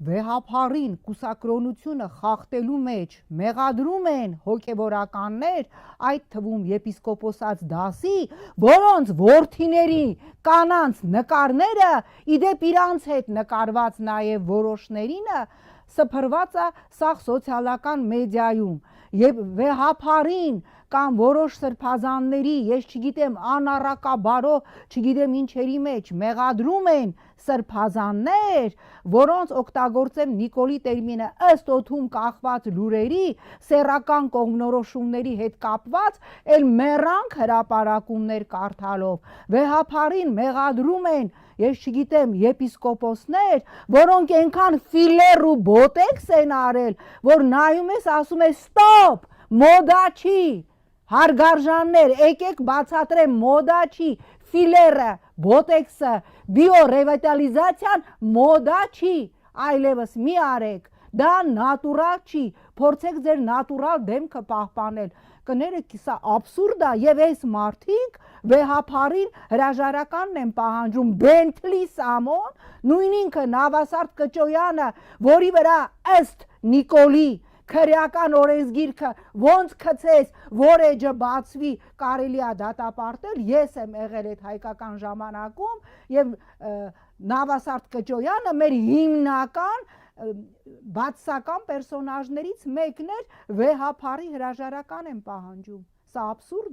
վեհափառին կուսակրոնությունը խախտելու մեջ մեղադրում են հոգևորականներ, այդ թվում եպիսկոպոսած դասի, որոնց որդիների կանանց նկարները, իդեպ իրանց հետ նկարված նաև որոշներինը սփռված է սաղ սոցիալական մեդիայում, եւ վեհափառին կամ որոշ սրբազանների, ես չգիտեմ, անառակաբարո, չգիտեմ ինչերի մեջ մեղադրում են սրբազաններ, որոնց օգտագործեմ Նիկոլի տերմինը ըստ օդում կախված լուրերի, սեռական կողմնորոշումների հետ կապված, էլ մեռանք հրապարակումներ կարդալով, վեհափառին մեղադրում են, ես չգիտեմ, եպիսկոպոսներ, որոնք այնքան ֆիլեր ու բոտեքս են արել, որ նայում ես, ասում ես ստոպ, մոդա չի, հարգարժաններ, եկեք բացատրեմ, մոդա չի, ֆիլերը, բոտեքսը, բիոռևիտալիզացիան մոդա չի, այլևս մի արեք, դա նատուրալ չի, փորձեք ձեր նատուրալ դեմքը պահպանել, կներեք, սա աբսուրդ է, եւ այս մարդիկ վեհափառին հրաժարականն են պահանջում, Բենթլի Սամոն, նույն ինքը Նավասարդ Կճոյանը, որի վրա ըստ Նիկոլի քրեական օրենսգիրքը ոնց գցես, որ էջը բացվի, կարելի է դատապարտել, ես եմ եղել այդ հայկական ժամանակում եւ Նավասարդ Կճոյանը մեր հիմնական բացասական պերսոնաժներից մեկն էր, վեհափառի հրաժարական են պահանջում, սա աբսուրդ է։